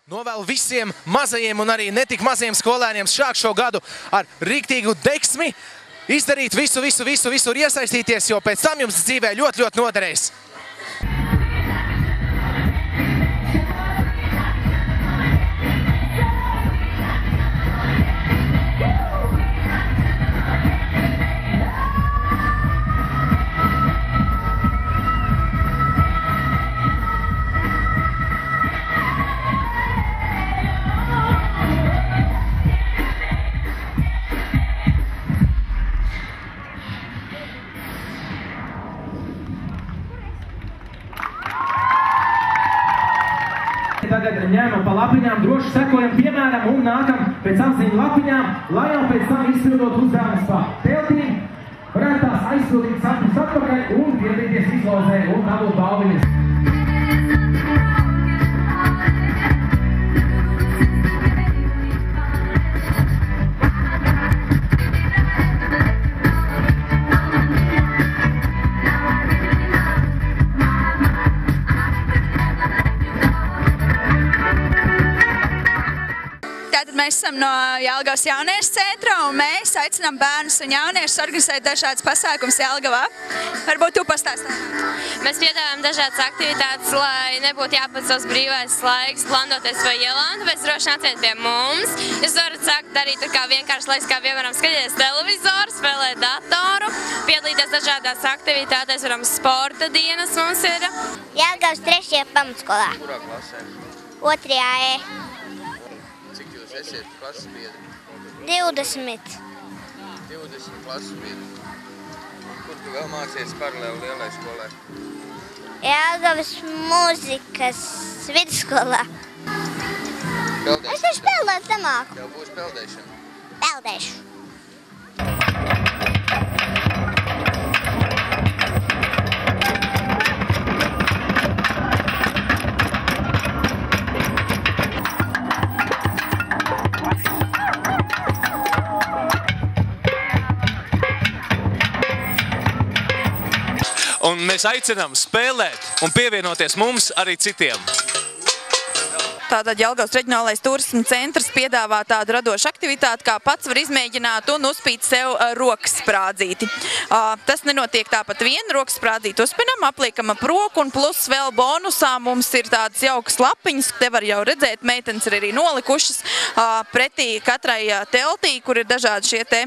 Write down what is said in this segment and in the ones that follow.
Novēlu visiem mazajiem un arī netik mazajiem skolēniem sākt šo gadu ar rīktīgu deksmi, izdarīt visur iesaistīties, jo pēc tam jums dzīvē ļoti noderēs. Tagad ņemam pa lapiņām, droši sekojam piemēram un nākam pēc apziņu lapiņām, lai jau pēc tam izpildot uzdevumus pa teltīm, varētu tās aizpildīt sapņus atpakaļ un piedalīties izlozē un dabūt balviņas. Mēs esam no Jelgavas jauniešu centra un mēs aicinām bērnus un jauniešus organizēt dažādas pasākumus Jelgavā. Varbūt tu pastāstāt? Mēs piedāvājam dažādas aktivitātes, lai nebūtu jāpats savs brīvais laiks, plandoties vai ielām, tāpēc droši nāciet pie mums. Jūs varat sākt darīt tā kā vienkārši laiks, kā piemēram skatīties televizoru, spēlēt datoru, piedalīties dažādās aktivitātēs, varam sporta dienas mums ir. Jelgavas 3. pamatskolā. Kurā klasē? 2. E. Cik jūs esiet klases biedri? 20. 20 klases biedri. Kur tu vēl mācies paralēli lielai skolai? Jelgavas mūzikas vidusskolā. Peldēšana? Es varu spēlēt zemāku. Tev būs peldēšana? Peldēšu. Un mēs aicinām spēlēt un pievienoties mums arī citiem. Tātad Jelgavas reģionālais turisma centrs piedāvā tādu radošu aktivitāti, kā pats var izmēģināt un uzpīt sev rokas sprādzīti. Tas nenotiek tāpat vien, rokas sprādzīti uzpinam, apliekam ap roku un plus vēl bonusā mums ir tādas jaukas lapiņas, te var jau redzēt, meitenes ir arī nolikušas pretī katrai teltī, kur ir dažādi šie te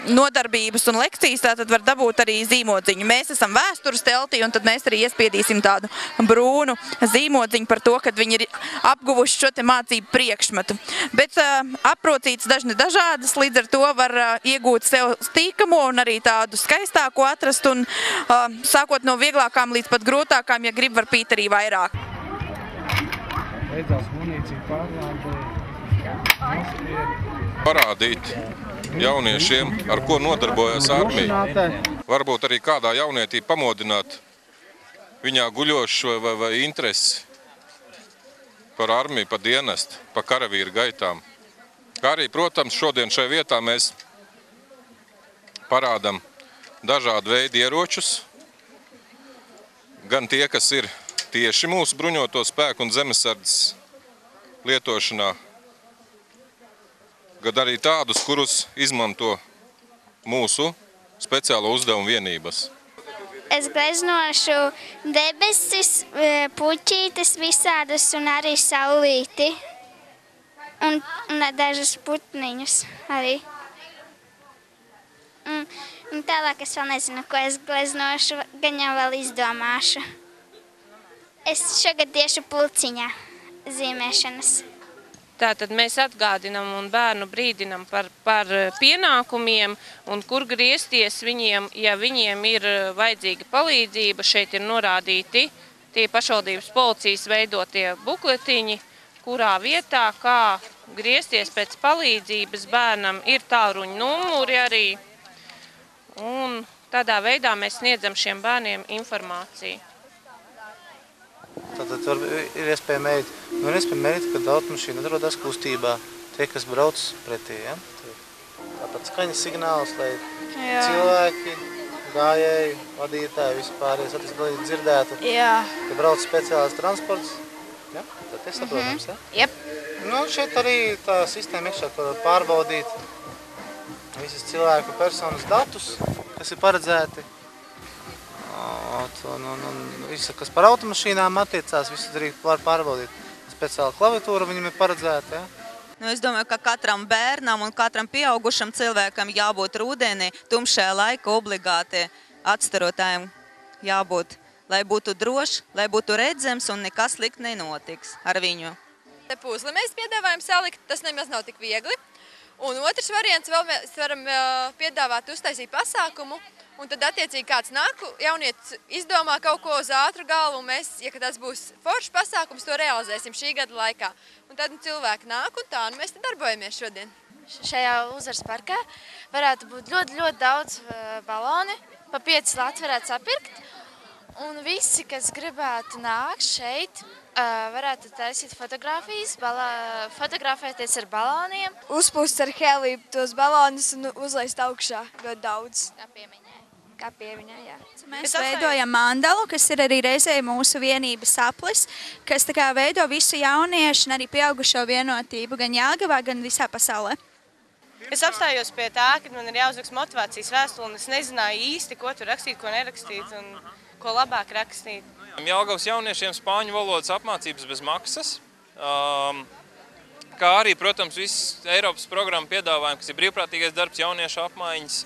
nodarbības un lekcijas, tātad var dabūt arī zīmodziņu. Mēs esam vēstures teltī un tad mēs arī iespiedīsim tādu brūnu zīmodziņu par to, kad viņi ir apguvuši šo te mācību priekšmetu. Bet aprocītas dažādas, līdz ar to var iegūt sev tīkamo un arī tādu skaistāko atrast un sākot no vieglākām līdz pat grūtākām, ja grib, var pīt arī vairāk. Beidzās munīcija pārlādē. Parādīt jauniešiem, ar ko nodarbojas armija. Varbūt arī kādā jaunietī pamodināt viņā guļošu vai interesi par armiju, par dienestu, par karavīru gaitām. Kā arī, protams, šodien šai vietā mēs parādam dažādu veidu ieročus, gan tie, kas ir tieši mūsu bruņoto spēku un zemesardzes lietošanā, gan arī tādus, kurus izmanto mūsu speciālo uzdevumu vienības. Es gleznošu debesis, puķītes visādas un arī saulīti. Un dažas putniņus arī. Un tālāk es vēl nezinu, ko es gleznošu, gan jau vēl izdomāšu. Es šogad tieši pulciņā zīmēšanas. Tātad mēs atgādinam un bērnu brīdinam par pienākumiem un kur griezties viņiem, ja viņiem ir vajadzīga palīdzība. Šeit ir norādīti tie pašvaldības policijas veidotie bukletiņi, kurā vietā, kā griezties pēc palīdzības bērnam, ir tālruņa numuri arī. Un tādā veidā mēs sniedzam šiem bērniem informāciju. Tātad ir iespēja mērīt, kad automašīna atrodas kustībā, tie, kas brauc pretī. Ja? Tāpat skaņas signāls, lai cilvēki, gājēji, vadītāji, vispārējais dzirdētu, ka brauc speciāls transports. Ja? Tad saprotams, ja? Jep. Nu, šeit arī tā sistēma iekšā, ko var pārbaudīt visas cilvēku personas datus, kas ir paredzēti. Un visu, kas par automašīnām attiecās, visu arī var pārbaudīt. Speciāla klaviatūra viņam ir paredzēta, ja? Nu, es domāju, ka katram bērnam un katram pieaugušam cilvēkam jābūt rudenī, tumšajā laika obligāti atstarotājiem jābūt, lai būtu drošs, lai būtu redzams un nekas slikti nenotiks ar viņu. Te pūzli mēs piedāvājam salikt, tas nemaz nav tik viegli. Un otrs variants vēl mēs varam piedāvāt uztaisīt pasākumu, un tad attiecīgi kāds nāk, jaunietis izdomā kaut ko uz ātru galvu, un mēs, ja tas būs foršs pasākums, to realizēsim šī gada laikā. Un tad cilvēki nāk un tā, un mēs te darbojamies šodien. Šajā Uzaras parkā varētu būt ļoti daudz baloni, pa 5 lati varētu sapirkt, un visi, kas gribētu nākt šeit, varētu taisīt fotogrāfijas, fotografēties ar baloniem. Uzpūst ar heliju tos balonus un uzlaist augšā ļoti daudz. Kā piemiņā, jā. Mēs veidojam mandalu, kas ir arī reizē mūsu vienības saplis, kas tā kā veido visu jauniešu un arī pieaugušo vienotību gan Jelgavā, gan visā pasaulē. Es apstājos pie tā, ka man ir jāuzraksta motivācijas vēstule, un es nezināju īsti, ko tur rakstīt, ko nerakstīt un ko labāk rakstīt. Jelgavas jauniešiem spāņu valodas apmācības bez maksas, kā arī, protams, viss Eiropas programma piedāvājumi, kas ir brīvprātīgais darbs, jauniešu apmaiņas,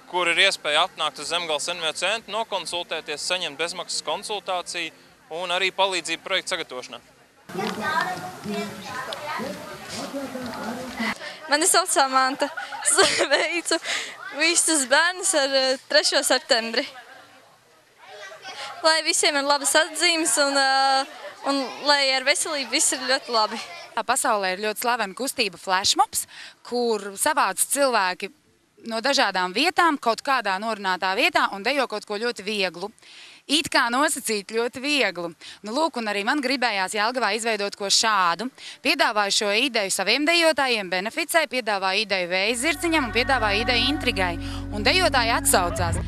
kur ir iespēja atnākt uz Zemgales NVO centru, nokonsultēties, saņemt bezmaksas konsultāciju un arī palīdzību projektu sagatavošanā. Mani sauc Samanta. Es veicu visus bērnus ar 3. septembri. Lai visiem ir labas atzīmes un lai ar veselību viss ir ļoti labi. Pasaulē ir ļoti slavena kustība flashmobs, kur savāc cilvēki no dažādām vietām, kaut kādā norunātā vietā un dejo kaut ko ļoti vieglu. It kā nosacīt ļoti vieglu. Nu, lūk, un arī man gribējās Jelgavā izveidot ko šādu. Piedāvāju šo ideju saviem dejotājiem beneficē, piedāvāju ideju Vēja zirdziņam un piedāvāju ideju intrigai. Un dejotāji atsaucās.